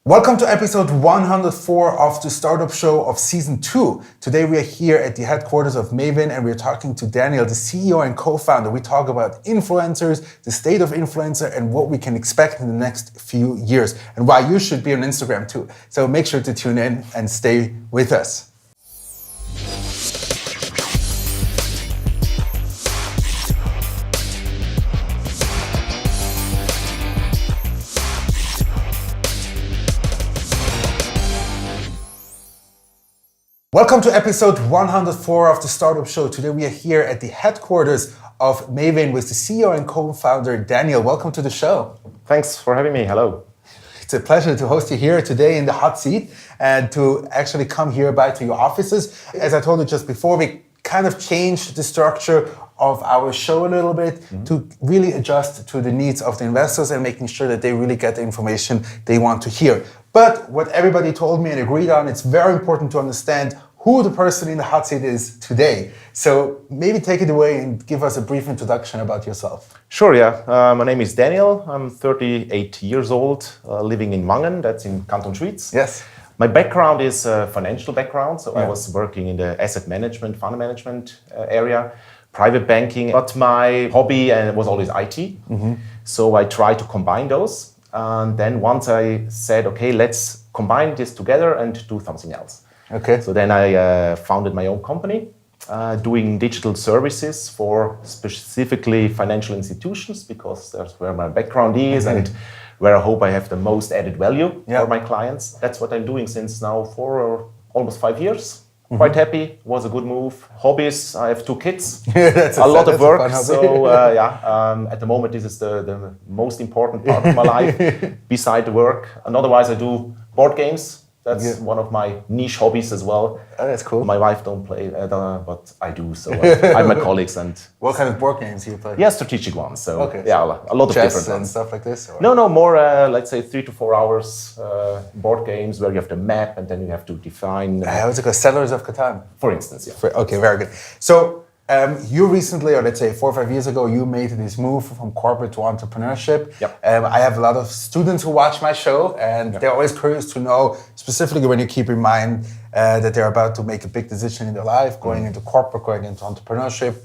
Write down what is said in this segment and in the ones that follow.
Welcome to episode 104 of the Startup Show of Season 2. Today we are here at the headquarters of Mavin and we're talking to Daniel, the CEO and co-founder. We talk about influencers, the state of influencer, and what we can expect in the next few years, and why you should be on Instagram too. So make sure to tune in and stay with us. Welcome to episode 104 of the Startup Show. Today we are here at the headquarters of Mavin with the CEO and co-founder Daniel. Welcome to the show. Thanks for having me. Hello. It's a pleasure to host you here today in the hot seat and to actually come here by to your offices. As I told you just before, we kind of changed the structure of our show a little bit to really adjust to the needs of the investors and making sure that they really get the information they want to hear. But what everybody told me and agreed on, it's very important to understand who the person in the hot seat is today. So maybe take it away and give us a brief introduction about yourself. Sure, yeah. My name is Daniel. I'm 38 years old, living in Wangen, that's in Canton Schwyz. Yes. My background is a financial background, so I was working in the asset management, fund management area, private banking, but my hobby was always IT. So I tried to combine those. And then once I said, okay, let's combine this together and do something else. Okay. So then I founded my own company, doing digital services for specifically financial institutions, because that's where my background is and where I hope I have the most added value for my clients. That's what I'm doing since now for almost 5 years. Quite happy, was a good move. Hobbies, I have 2 kids, that's a lot of work. So at the moment this is the most important part of my life, beside the work. And otherwise I do board games. That's one of my niche hobbies as well. Oh, that's cool. My wife don't play, but I do. So I have my colleagues and. What kind of board games do you play? Yeah, strategic ones. So a lot of chess different and ones. Stuff like this. Or? No, more let's say 3 to 4 hours board games where you have the map and then you have to define. How's it called? Settlers of Catan. For instance, yeah. Okay, very good. So. You recently, or let's say 4 or 5 years ago, you made this move from corporate to entrepreneurship. Yep. I have a lot of students who watch my show, and they're always curious to know, specifically when you keep in mind that they're about to make a big decision in their life, going into corporate, going into entrepreneurship,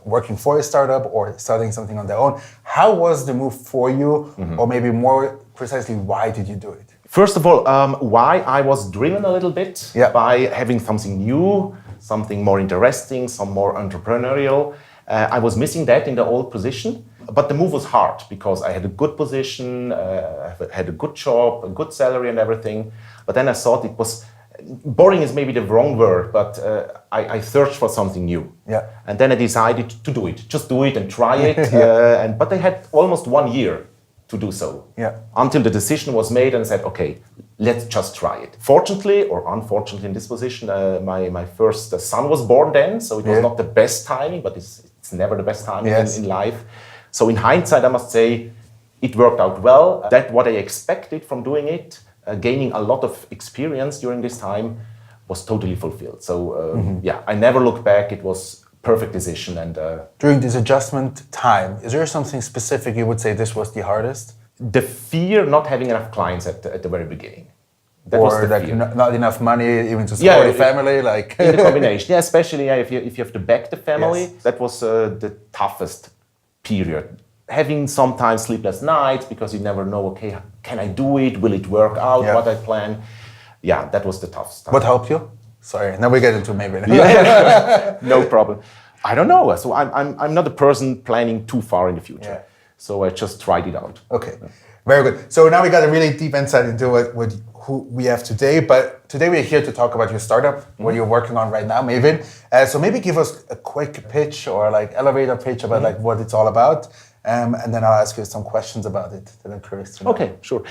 working for a startup, or starting something on their own. How was the move for you, or maybe more precisely, why did you do it? First of all, why I was driven a little bit by having something new, something more interesting, some more entrepreneurial. I was missing that in the old position, but the move was hard because I had a good position, had a good job, a good salary and everything. But then I thought it was, boring is maybe the wrong word, but I searched for something new. Yeah. And then I decided to do it, just do it and try it. But I had almost 1 year to do so. Yeah. Until the decision was made and I said, okay, let's just try it. Fortunately or unfortunately in this position, my first son was born then, so it was not the best timing, but it's never the best timing in life. So in hindsight, I must say, it worked out well. That what I expected from doing it, gaining a lot of experience during this time, was totally fulfilled. So I never look back. It was perfect decision. And during this adjustment time, is there something specific you would say this was the hardest? The fear not having enough clients at the very beginning. That or was the like fear. Not enough money even to support a family, like in the combination. Yeah, especially if you have to back the family. That was the toughest period. Having sometimes sleepless nights because you never know. Okay, can I do it? Will it work out? What I plan? Yeah, that was the toughest time. What helped you? Sorry, now we get into maybe. No problem. I don't know. So I'm not a person planning too far in the future. Yeah. So I just tried it out. Okay, very good. So now we got a really deep insight into who we have today. But today we are here to talk about your startup, what you're working on right now, Mavin. So maybe give us a quick pitch or like elevator pitch about like what it's all about, and then I'll ask you some questions about it that I'm curious to know. Okay, sure.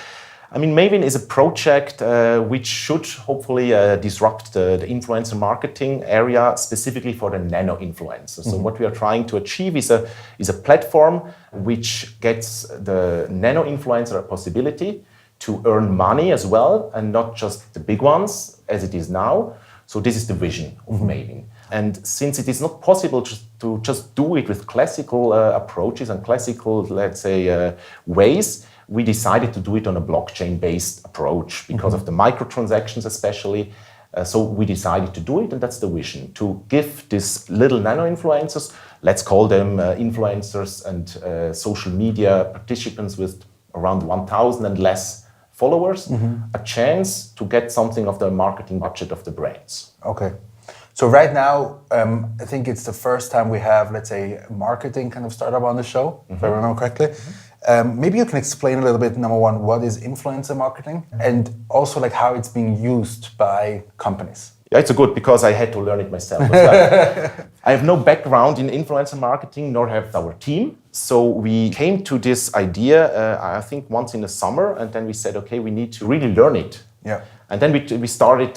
I mean, Mavin is a project which should hopefully disrupt the influencer marketing area, specifically for the nano influencers. So what we are trying to achieve is a platform which gets the nano influencer a possibility to earn money as well, and not just the big ones as it is now. So this is the vision of Mavin. And since it is not possible to just do it with classical approaches and classical, let's say, ways, we decided to do it on a blockchain-based approach because of the microtransactions especially. So we decided to do it, and that's the vision, to give these little nano-influencers, let's call them influencers and social media participants with around 1,000 and less followers, a chance to get something of the marketing budget of the brands. Okay. So right now, I think it's the first time we have, let's say, marketing kind of startup on the show, if I remember correctly. Maybe you can explain a little bit, number one, what is influencer marketing, and also like how it's being used by companies. Yeah, it's good because I had to learn it myself as well. I have no background in influencer marketing, nor have our team. So we came to this idea, I think once in the summer, and then we said, okay, we need to really learn it. Yeah. And then we started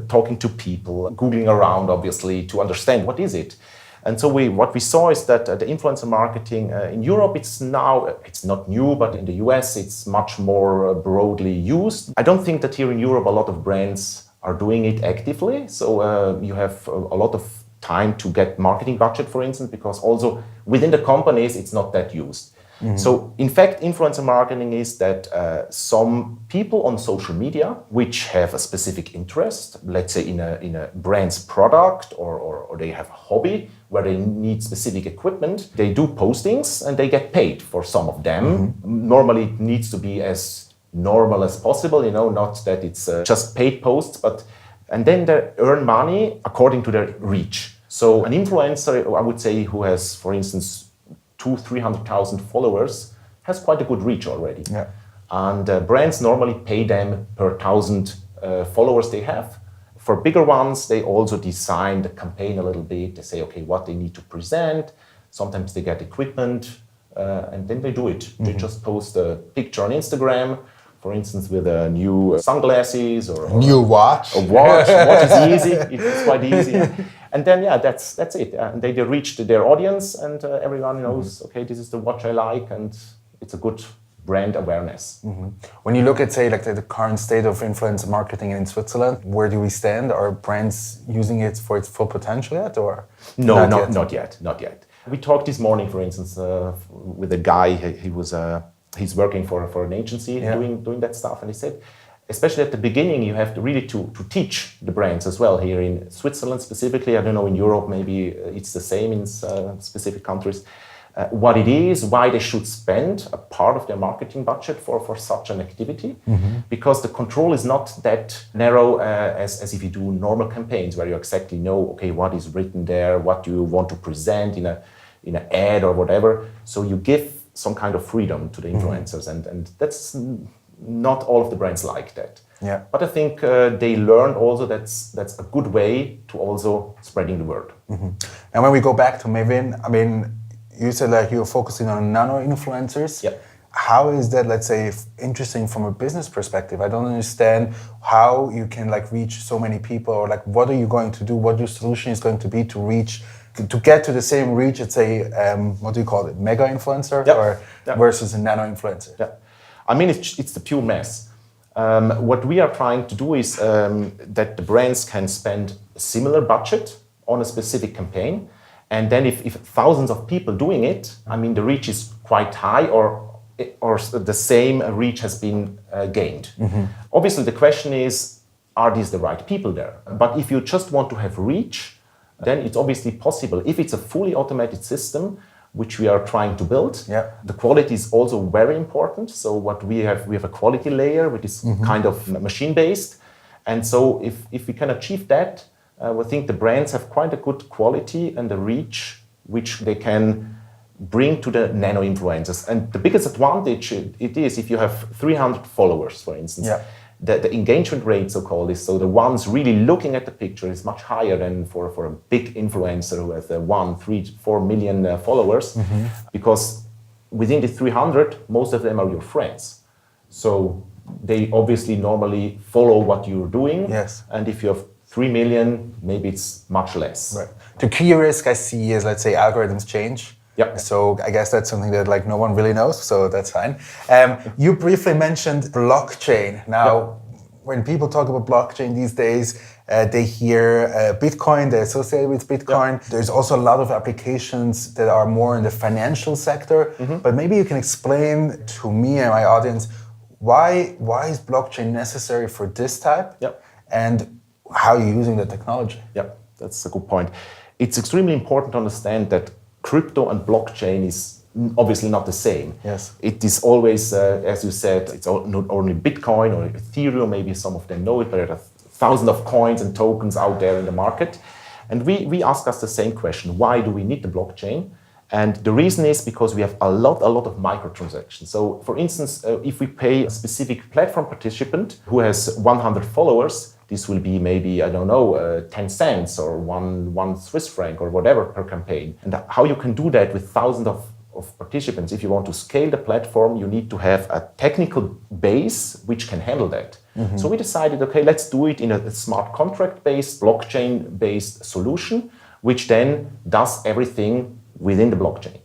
talking to people, Googling around, obviously, to understand what is it. And so what we saw is that the influencer marketing in Europe, it's not new, but in the US, it's much more broadly used. I don't think that here in Europe, a lot of brands are doing it actively. So you have a lot of time to get marketing budget, for instance, because also within the companies, it's not that used. So in fact, influencer marketing is that some people on social media, which have a specific interest, let's say in a brand's product, or they have a hobby where they need specific equipment, they do postings and they get paid for some of them. Normally it needs to be as normal as possible, not that it's just paid posts, and then they earn money according to their reach. So an influencer, I would say, who has, for instance, 200,000-300,000 followers has quite a good reach already. Yeah. And brands normally pay them per 1,000 followers they have. For bigger ones, they also design the campaign a little bit. They say, okay, what they need to present. Sometimes they get equipment, and then they do it. They just post a picture on Instagram, for instance, with a new sunglasses or a new watch. A watch. Watch is easy. It's quite easy. And then, that's it. And they reach their audience, and everyone knows, okay, this is the watch I like, and it's a good brand awareness. When you look at, say, like the current state of influencer marketing in Switzerland, where do we stand? Are brands using it for its full potential yet, or no, not yet. We talked this morning, for instance, with a guy. He's working for an agency doing that stuff, and he said, especially at the beginning, you have to really to teach the brands as well. Here in Switzerland specifically, I don't know, in Europe maybe it's the same in specific countries, what it is, why they should spend a part of their marketing budget for such an activity, because the control is not that narrow as if you do normal campaigns where you exactly know, okay, what is written there, what you want to present in an ad or whatever. So you give some kind of freedom to the influencers, and that's not all of the brands like that. Yeah. But I think they learned also that's a good way to also spreading the word. And when we go back to Mavin, I mean, you said like you're focusing on nano influencers. Yeah. How is that, let's say, interesting from a business perspective? I don't understand how you can like reach so many people, or like what are you going to do? What your solution is going to be to get to the same reach? It's what do you call it? Mega influencer versus a nano influencer? Yeah. I mean, it's the pure mass. What we are trying to do is that the brands can spend a similar budget on a specific campaign. And then if thousands of people doing it, I mean, the reach is quite high, or the same reach has been gained. Obviously, the question is, are these the right people there? But if you just want to have reach, then it's obviously possible. If it's a fully automated system, which we are trying to build. The quality is also very important. So what we have a quality layer, which is kind of machine-based. And so if we can achieve that, we think the brands have quite a good quality and a reach, which they can bring to the nano influencers. And the biggest advantage it is if you have 300 followers, for instance. The engagement rate, so-called, is so the ones really looking at the picture is much higher than for a big influencer who has 1, 3, 4 million followers, because within the 300, most of them are your friends. So they obviously normally follow what you're doing. Yes. And if you have 3 million, maybe it's much less. Right. The key risk I see is, let's say, algorithms change. Yeah. So I guess that's something that like no one really knows, so that's fine. You briefly mentioned blockchain. Now, when people talk about blockchain these days, they hear Bitcoin, they associate with Bitcoin. Yeah. There's also a lot of applications that are more in the financial sector. But maybe you can explain to me and my audience, why is blockchain necessary for this type? Yeah. And how you're using the technology? Yeah, that's a good point. It's extremely important to understand that crypto and blockchain is obviously not the same. Yes. It is always, as you said, it's not only Bitcoin or Ethereum, maybe some of them know it, but there are thousands of coins and tokens out there in the market. And we ask us the same question, why do we need the blockchain? And the reason is because we have a lot of microtransactions. So for instance, if we pay a specific platform participant who has 100 followers, this will be maybe, I don't know, 10 cents or one Swiss franc or whatever per campaign. And how you can do that with thousands of participants, if you want to scale the platform, you need to have a technical base which can handle that. So we decided, okay, let's do it in a smart contract-based, blockchain-based solution, which then does everything within the blockchain.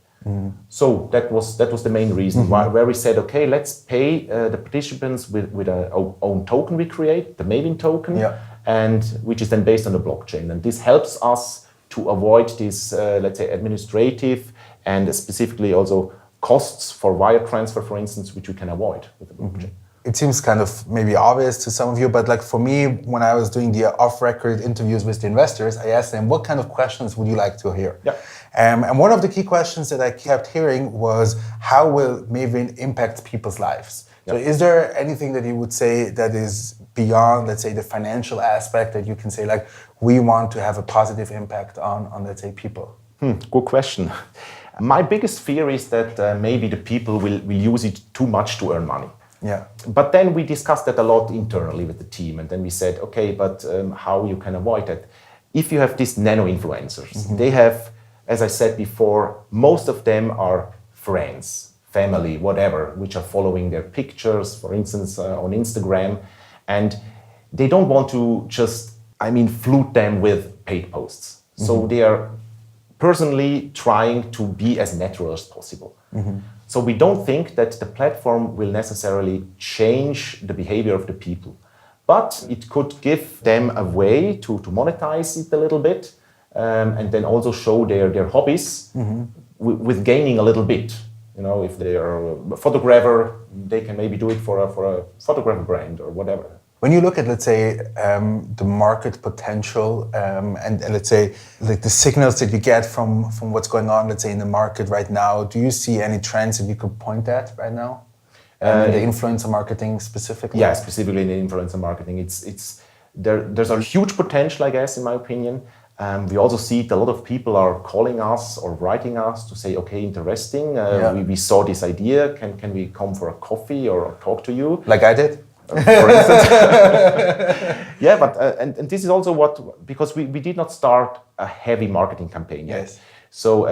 So that was the main reason where we said, okay, let's pay the participants with our own token we create, the Mavin token, and which is then based on the blockchain. And this helps us to avoid this, let's say, administrative and specifically also costs for wire transfer, for instance, which we can avoid with the blockchain. It seems kind of maybe obvious to some of you, but like for me, when I was doing the off-record interviews with the investors, I asked them, what kind of questions would you like to hear? Yeah. And one of the key questions that I kept hearing was, how will Mavin impact people's lives? Yeah. So is there anything that you would say that is beyond, let's say, the financial aspect that you can say, like, we want to have a positive impact on let's say, people? Good question. My biggest fear is that maybe the people will use it too much to earn money. Yeah. But then we discussed that a lot internally with the team, and then we said, okay, but how you can avoid that? If you have these nano influencers, they have, as I said before, most of them are friends, family, whatever, which are following their pictures, for instance, on Instagram, and they don't want to just, flood them with paid posts. So they are personally trying to be as natural as possible. So we don't think that the platform will necessarily change the behavior of the people, but it could give them a way to monetize it a little bit, and then also show their hobbies with gaining a little bit. You know, if they are a photographer, they can maybe do it for a photographer brand or whatever. When you look at, let's say, the market potential and let's say, like the signals that you get from what's going on, let's say, in the market right now, do you see any trends that you could point at right now? In the influencer marketing specifically? Yeah, specifically in the influencer marketing. There's a huge potential, I guess, in my opinion. We also see that a lot of people are calling us or writing us to say, okay, interesting, we saw this idea, can we come for a coffee or talk to you? Like I did? For instance. Yeah, but and this is also because we did not start a heavy marketing campaign yet. Yes. So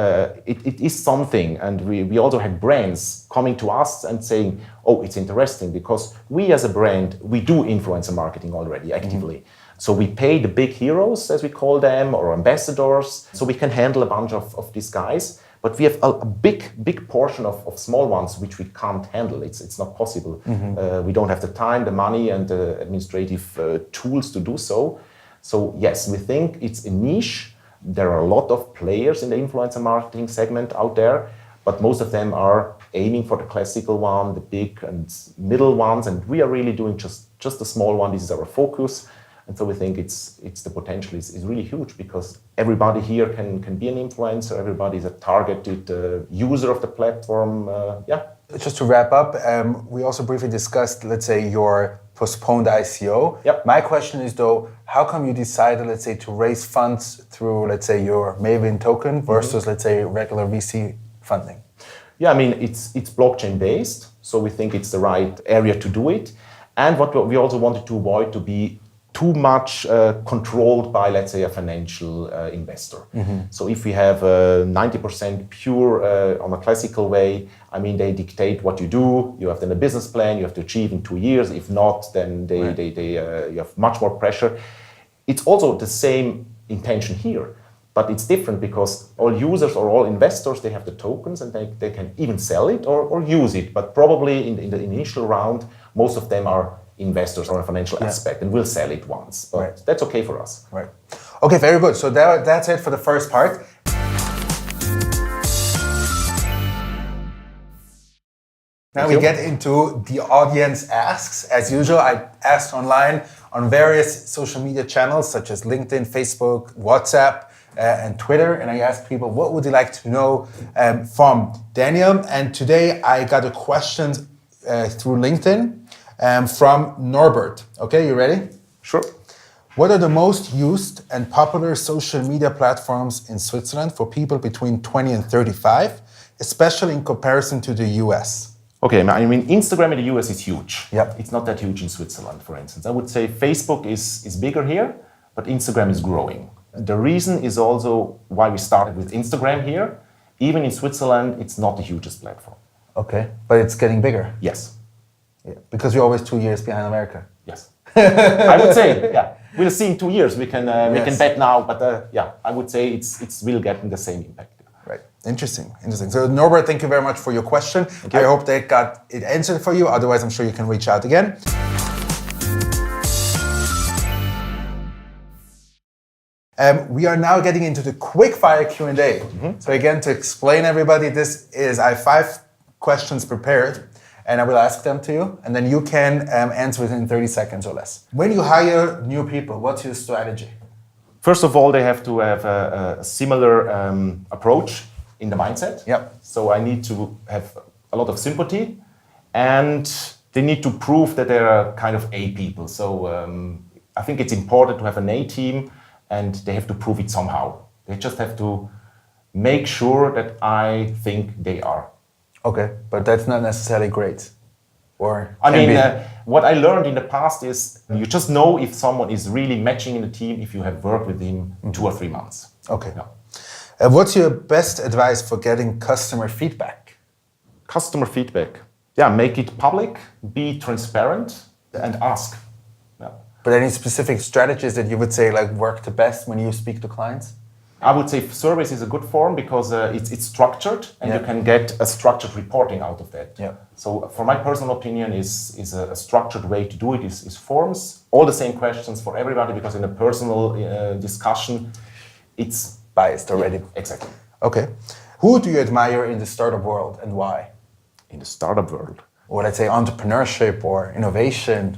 it is something, and we also had brands coming to us and saying, oh, it's interesting because we as a brand, we do influencer marketing already actively. So we pay the big heroes, as we call them, or ambassadors, so we can handle a bunch of these guys. But we have a big portion of small ones which we can't handle. It's not possible. We don't have the time, the money, and the administrative tools to do so. So yes, we think it's a niche. There are a lot of players in the influencer marketing segment out there, but most of them are aiming for the classical one, the big and middle ones, and we are really doing just the small one. This is our focus. And so we think it's the potential is really huge because everybody here can be an influencer. Everybody is a targeted user of the platform. Just to wrap up, we also briefly discussed, let's say, your postponed ICO. Yep. My question is though, how come you decided, let's say, to raise funds through, let's say, your Mavin token versus, let's say, regular VC funding? Yeah, it's blockchain based, so we think it's the right area to do it. And what we also wanted to avoid to be too much controlled by, let's say, a financial investor. So if we have 90% pure on a classical way, they dictate what you do. You have then a business plan you have to achieve in 2 years. If not, then you have much more pressure. It's also the same intention here, but it's different because all users or all investors, they have the tokens and they can even sell it or use it. But probably in the initial round, most of them are investors or a financial aspect, and we'll sell it once. But that's okay for us. Right. Okay, very good. So that's it for the first part. Now we get into the audience asks. As usual, I asked online on various social media channels such as LinkedIn, Facebook, WhatsApp, and Twitter. And I asked people, what would you like to know from Daniel? And today I got a question through LinkedIn from Norbert. Okay, you ready? Sure. What are the most used and popular social media platforms in Switzerland for people between 20 and 35, especially in comparison to the US? Okay, I mean, Instagram in the US is huge. Yep. It's not that huge in Switzerland, for instance. I would say Facebook is bigger here, but Instagram is growing. The reason is also why we started with Instagram here. Even in Switzerland, it's not the hugest platform. Okay, but it's getting bigger. Yes. Yeah, because you're always 2 years behind America. Yes. I would say, yeah. We'll see in 2 years. We can bet now, but yeah, I would say it's will get the same impact. Right. Interesting. So Norbert, thank you very much for your question. I hope they got it answered for you. Otherwise, I'm sure you can reach out again. We are now getting into the quick fire Q&A. So again, to explain everybody, I have 5 questions prepared and I will ask them to you and then you can answer within 30 seconds or less. When you hire new people, what's your strategy? First of all, they have to have a similar approach in the mindset. Yep. So I need to have a lot of sympathy and they need to prove that they're kind of A people. So I think it's important to have an A team and they have to prove it somehow. They just have to make sure that I think they are. Okay, but that's not necessarily great. Or I mean, what I learned in the past is you just know if someone is really matching in the team if you have worked with him 2 or 3 months. Okay. Yeah. What's your best advice for getting customer feedback? Customer feedback. Yeah, make it public, be transparent, and ask. Yeah. But any specific strategies that you would say like work the best when you speak to clients? I would say surveys is a good form because it's structured and you can get a structured reporting out of that. Yeah. So for my personal opinion is a structured way to do it is forms, all the same questions for everybody because in a personal discussion it's biased already. Yeah, exactly. Okay. Who do you admire in the startup world and why? In the startup world? Or let's say entrepreneurship or innovation.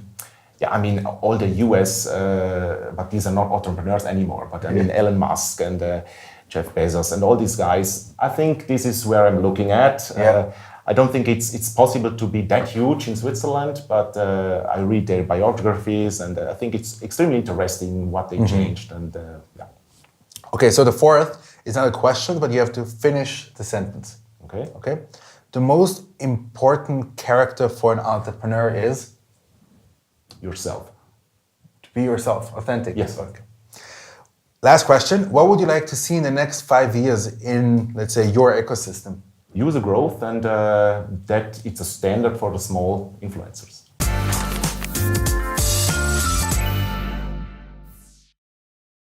Yeah, I mean, all the US, but these are not entrepreneurs anymore. But I mean, Elon Musk and Jeff Bezos and all these guys, I think this is where I'm looking at. I don't think it's possible to be that huge in Switzerland, but I read their biographies and I think it's extremely interesting what they changed. And yeah. Okay, so the fourth is not a question, but you have to finish the sentence. Okay. The most important character for an entrepreneur is? Yourself. To be yourself, authentic. Yes. Okay. Last question. What would you like to see in the next 5 years in, let's say, your ecosystem? User growth and that it's a standard for the small influencers.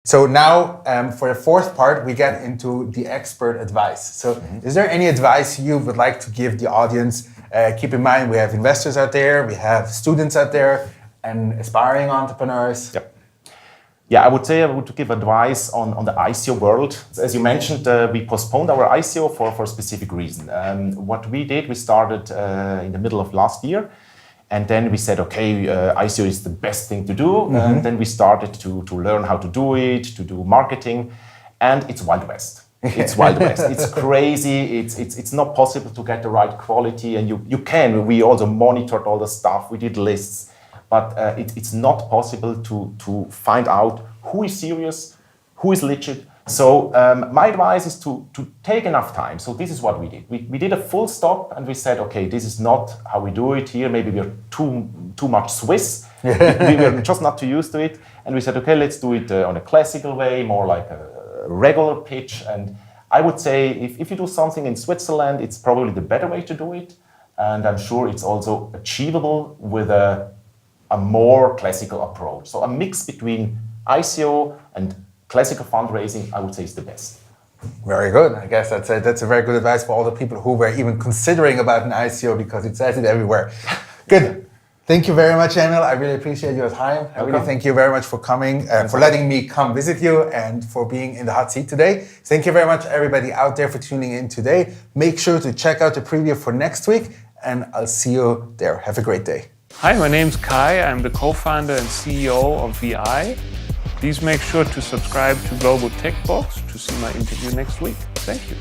So now, for the fourth part, we get into the expert advice. So is there any advice you would like to give the audience? Keep in mind, we have investors out there, we have students out there, and aspiring entrepreneurs. Yep. Yeah, I would say I would give advice on the ICO world. As you mentioned, we postponed our ICO for a specific reason. What we did, we started in the middle of last year. And then we said, okay, ICO is the best thing to do. And then we started to learn how to do it, to do marketing. And it's Wild West. It's Wild West. It's crazy. It's not possible to get the right quality. And you can. We also monitored all the stuff. We did lists. But it's not possible to find out who is serious, who is legit. So my advice is to take enough time. So this is what we did. We did a full stop and we said, okay, this is not how we do it here. Maybe we're too much Swiss. We were just not too used to it. And we said, okay, let's do it on a classical way, more like a regular pitch. And I would say if you do something in Switzerland, it's probably the better way to do it. And I'm sure it's also achievable with a more classical approach. So a mix between ICO and classical fundraising, I would say, is the best. Very good. I guess that's a very good advice for all the people who were even considering about an ICO because it says it everywhere. Good. Thank you very much, Daniel. I really appreciate your time. I really thank you very much for coming, for letting me come visit you, and for being in the hot seat today. Thank you very much, everybody out there, for tuning in today. Make sure to check out the preview for next week, and I'll see you there. Have a great day. Hi, my name's Kai. I'm the co-founder and CEO of VI. Please make sure to subscribe to Global Tech Box to see my interview next week. Thank you.